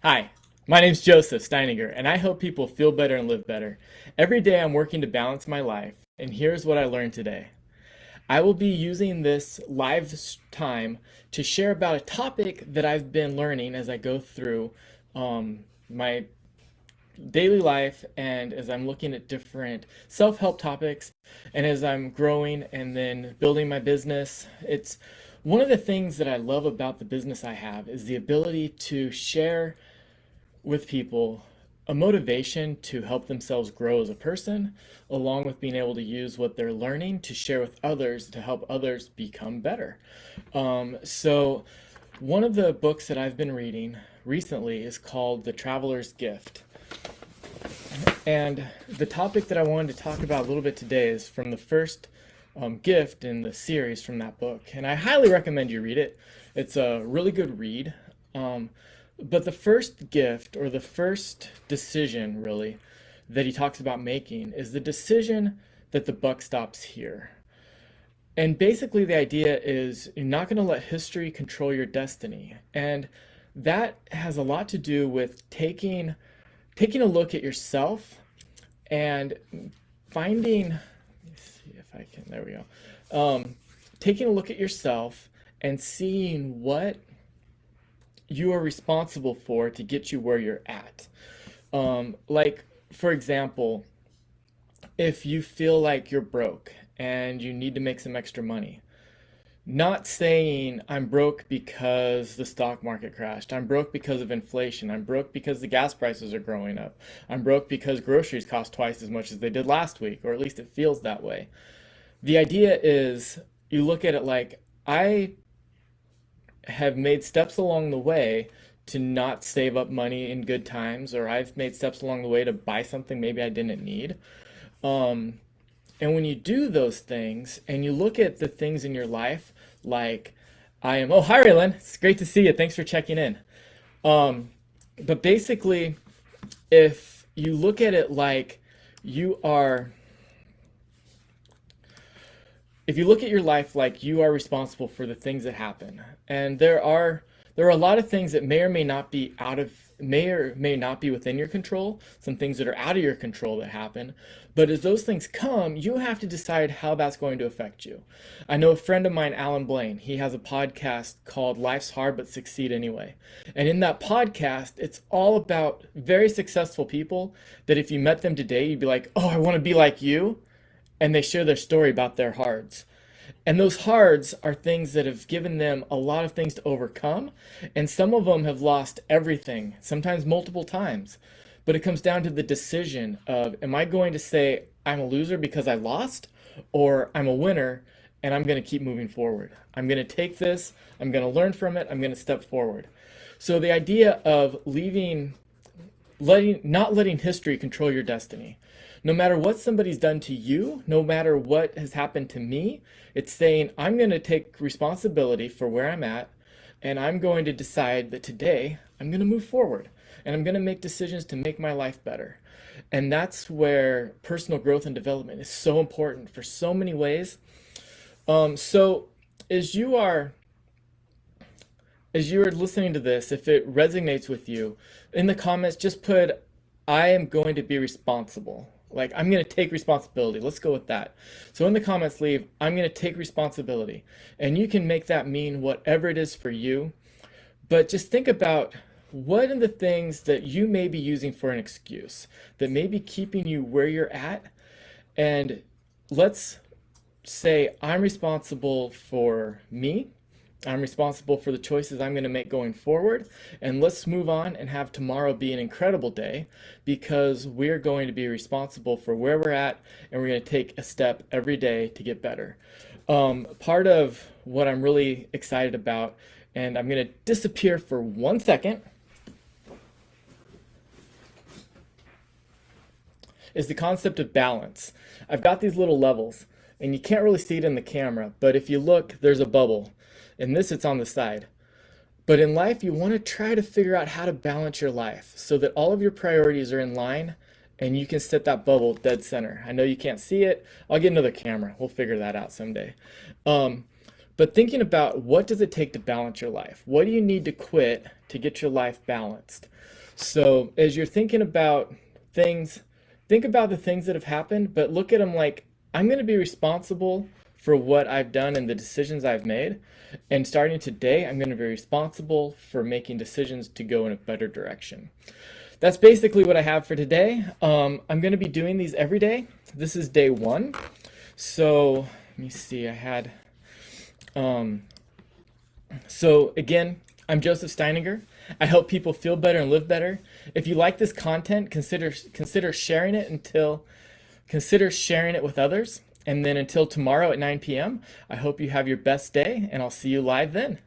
Hi, my name's Joseph Steininger, and I help people feel better and live better. Every day I'm working to balance my life, and here's what I learned today. I will be using this live time to share about a topic that I've been learning as I go through my daily life and as I'm looking at different self-help topics and as I'm growing and then building my business. It's one of the things that I love about the business I have is the ability to share with people a motivation to help themselves grow as a person, along with being able to use what they're learning to share with others to help others become better. So, one of the books that I've been reading recently is called The Traveler's Gift. And the topic that I wanted to talk about a little bit today is from the first gift in the series from that book. And I highly recommend you read it. It's a really good read. But the first gift, or the first decision, really, that he talks about making is the decision that the buck stops here. And basically, the idea is you're not going to let history control your destiny. And that has a lot to do with taking a look at yourself and finding, let me see if I can, there we go. Taking a look at yourself and seeing what you are responsible for to get you where you're at. Like, for example, if you feel like you're broke and you need to make some extra money, not saying I'm broke because the stock market crashed. I'm broke because of inflation. I'm broke because the gas prices are growing up. I'm broke because groceries cost twice as much as they did last week, or at least it feels that way. The idea is you look at it like I have made steps along the way to not save up money in good times, or I've made steps along the way to buy something maybe I didn't need. Um, and when you do those things and you look at the things in your life, like oh, hi, Raylan. It's great to see you. Thanks for checking in. Um, but basically, if you look at it like you are, if you look at your life like you are responsible for the things that happen, and there are a lot of things that may or may not be within your control, some things that are out of your control that happen. But as those things come, you have to decide how that's going to affect you. I know a friend of mine, Alan Blaine, he has a podcast called Life's Hard But Succeed Anyway. And in that podcast, it's all about very successful people that if you met them today, you'd be like, oh, I want to be like you. And they share their story about their hards. And those hards are things that have given them a lot of things to overcome. And some of them have lost everything, sometimes multiple times. But it comes down to the decision of, am I going to say I'm a loser because I lost? Or I'm a winner and I'm going to keep moving forward. I'm going to take this, I'm going to learn from it, I'm going to step forward. So the idea of not letting history control your destiny. No matter what somebody's done to you, no matter what has happened to me, it's saying I'm going to take responsibility for where I'm at, and I'm going to decide that today I'm going to move forward and I'm going to make decisions to make my life better. And that's where personal growth and development is so important for so many ways. So as you are listening to this, if it resonates with you, in the comments, just put, I am going to be responsible. Like, I'm going to take responsibility. Let's go with that. So in the comments, leave, I'm going to take responsibility. And you can make that mean whatever it is for you. But just think about what are the things that you may be using for an excuse that may be keeping you where you're at. And let's say, I'm responsible for me. I'm responsible for the choices I'm going to make going forward. And let's move on and have tomorrow be an incredible day because we're going to be responsible for where we're at and we're going to take a step every day to get better. Part of what I'm really excited about, and I'm going to disappear for 1 second, is the concept of balance. I've got these little levels and you can't really see it in the camera, but if you look, there's a bubble. In this, it's on the side. But in life, you want to try to figure out how to balance your life so that all of your priorities are in line and you can set that bubble dead center. I know you can't see it. I'll get another camera. We'll figure that out someday. But thinking about what does it take to balance your life? What do you need to quit to get your life balanced? So as you're thinking about things, think about the things that have happened, but look at them like I'm going to be responsible for what I've done and the decisions I've made. And starting today, I'm going to be responsible for making decisions to go in a better direction. That's basically what I have for today. I'm going to be doing these every day. This is day 1. So let me see. So again, I'm Joseph Steininger. I help people feel better and live better. If you like this content, consider sharing it with others. And then until tomorrow at 9 p.m., I hope you have your best day, and I'll see you live then.